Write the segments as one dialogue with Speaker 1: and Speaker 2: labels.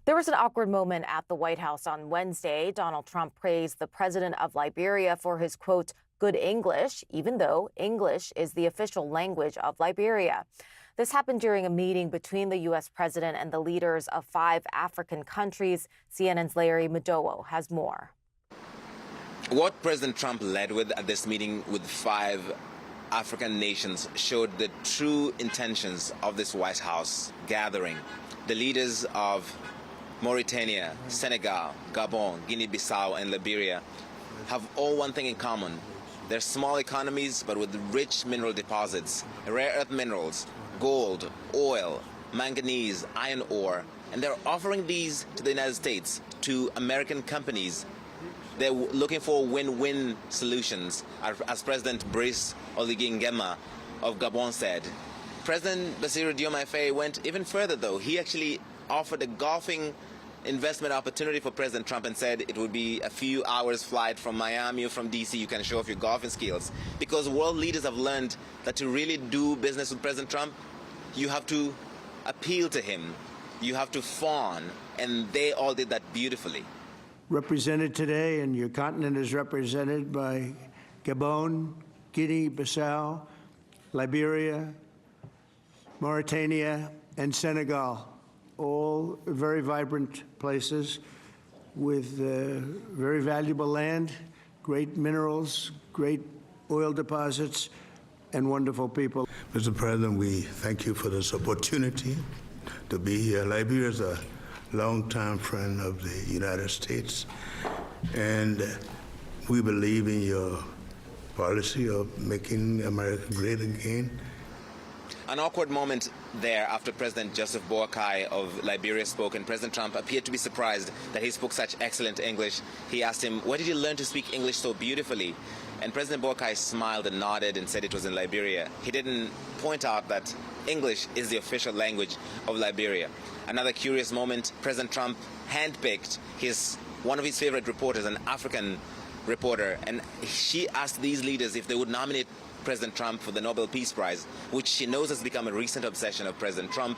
Speaker 1: There was an awkward moment at the White House on Wednesday. Donald Trump praised the president of Liberia for his, quote, good English, even though English is the official language of Liberia. This happened during a meeting between the U.S. president and the leaders of 5 African countries. CNN's Larry Madowo has more.
Speaker 2: What President Trump led with at this meeting with 5 African nations showed the true intentions of this White House gathering. The leaders of Mauritania, Senegal, Gabon, Guinea-Bissau, and Liberia have all one thing in common. They're small economies, but with rich mineral deposits, rare earth minerals, gold, oil, manganese, iron ore, and they're offering these to the United States, to American companies. They're looking for win-win solutions, as President Brice Oligui Nguema of Gabon said. President Bassirou Diomaye Faye went even further, though. He actually offered a golfing investment opportunity for President Trump and said it would be a few hours flight from Miami or from D.C. You can show off your golfing skills. Because world leaders have learned that to really do business with President Trump, you have to appeal to him. You have to fawn, and they all did that beautifully.
Speaker 3: Represented today, and your continent is represented by Gabon, Guinea-Bissau, Liberia, Mauritania, and Senegal. All very vibrant places with very valuable land, great minerals, great oil deposits, and wonderful people.
Speaker 4: Mr. President, we thank you for this opportunity to be here. Liberia is a longtime friend of the United States, and we believe in your policy of making America great again.
Speaker 2: An awkward moment there after President Joseph Boakai of Liberia spoke, and President Trump appeared to be surprised that he spoke such excellent English. He asked him, where did you learn to speak English so beautifully? And President Boakai smiled and nodded and said it was in Liberia. He didn't point out that English is the official language of Liberia. Another curious moment, President Trump handpicked one of his favorite reporters, an African reporter, and she asked these leaders if they would nominate President Trump for the Nobel Peace Prize, which she knows has become a recent obsession of President Trump.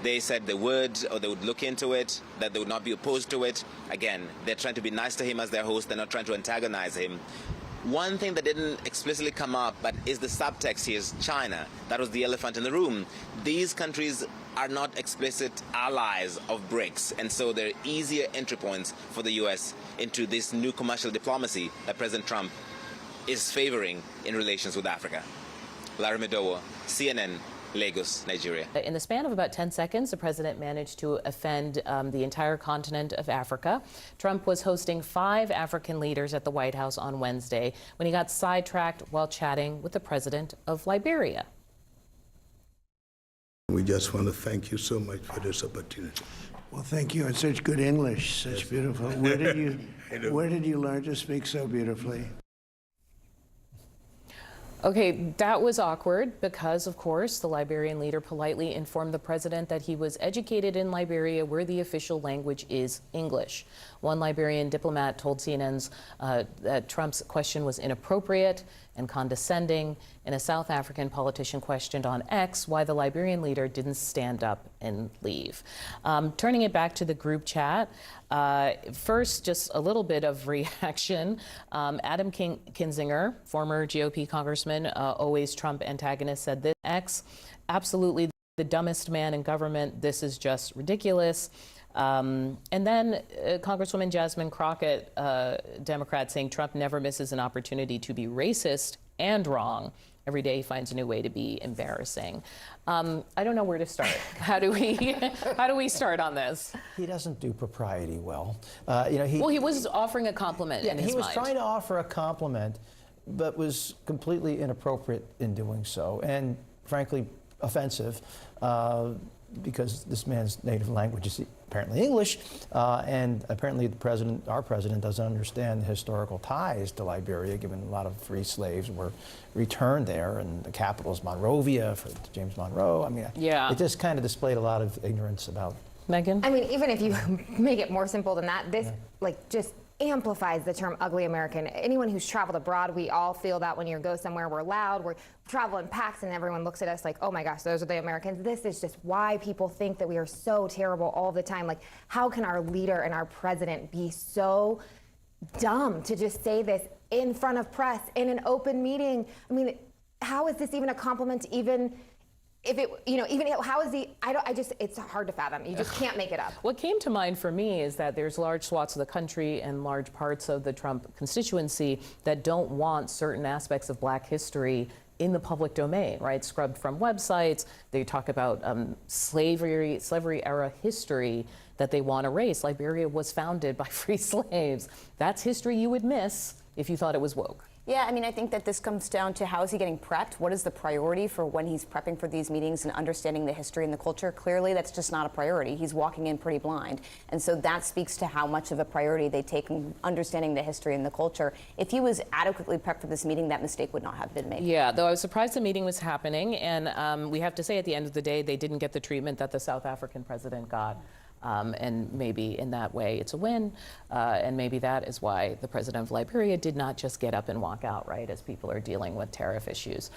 Speaker 2: They said they would, or they would look into it, that they would not be opposed to it. Again, they're trying to be nice to him as their host. They're not trying to antagonize him. One thing that didn't explicitly come up, but is the subtext here, is China. That was the elephant in the room. These countries are not explicit allies of BRICS, and so they're easier entry points for the U.S. into this new commercial diplomacy that President Trump is favoring in relations with Africa. Larry Madowo, CNN, Lagos, Nigeria.
Speaker 5: In the span of about 10 seconds, the president managed to offend the entire continent of Africa. Trump was hosting 5 African leaders at the White House on Wednesday when he got sidetracked while chatting with the president of Liberia.
Speaker 4: We just want to thank you so much for this opportunity.
Speaker 3: Well, thank you. And such good English, such beautiful. Where did you learn to speak so beautifully?
Speaker 5: Okay, that was awkward because, of course, the Liberian leader politely informed the president that he was educated in Liberia, where the official language is English. One Liberian diplomat told CNN's that Trump's question was inappropriate and condescending, and a South African politician questioned on X why the Liberian leader didn't stand up and leave. Turning it back to the group chat, first, just a little bit of reaction. Adam Kinzinger, former GOP congressman, always Trump antagonist, said this: X, absolutely the dumbest man in government. This is just ridiculous. And then Congresswoman Jasmine Crockett, Democrat, saying Trump never misses an opportunity to be racist and wrong. Every day he finds a new way to be embarrassing. I don't know where to start. How do we start on this?
Speaker 6: He doesn't do propriety well.
Speaker 5: He was offering a compliment in his
Speaker 6: he was
Speaker 5: mind.
Speaker 6: trying to offer a compliment, but was completely inappropriate in doing so, and frankly offensive, because this man's native language is apparently English, and apparently our president doesn't understand the historical ties to Liberia, given a lot of free slaves were returned there, and the capital is Monrovia for James Monroe. I mean,
Speaker 5: yeah.
Speaker 6: It just kind of displayed a lot of ignorance about.
Speaker 5: Megan?
Speaker 7: I mean, even if you make it more simple than that, this, like, just amplifies the term ugly American. Anyone who's traveled abroad, we all feel that when you go somewhere, we're loud, we're travel in packs, and everyone looks at us like, oh my gosh, those are the Americans. This is just why people think that we are so terrible all the time. Like, how can our leader and our president be so dumb to just say this in front of press, in an open meeting? I mean, how is this even a compliment, even if it, even how is he, it's hard to fathom. You just can't make it up.
Speaker 5: What came to mind for me is that there's large swaths of the country and large parts of the Trump constituency that don't want certain aspects of Black history in the public domain, right? Scrubbed from websites. They talk about slavery era history that they want erased. Liberia was founded by free slaves. That's history you would miss if you thought it was woke.
Speaker 8: Yeah, I mean, I think that this comes down to how is he getting prepped? What is the priority for when he's prepping for these meetings and understanding the history and the culture? Clearly, that's just not a priority. He's walking in pretty blind. And so that speaks to how much of a priority they take in understanding the history and the culture. If he was adequately prepped for this meeting, that mistake would not have been made.
Speaker 5: Yeah, though I was surprised the meeting was happening. And we have to say at the end of the day, they didn't get the treatment that the South African president got. And maybe in that way it's a win. And maybe that is why the president of Liberia did not just get up and walk out, right, as people are dealing with tariff issues.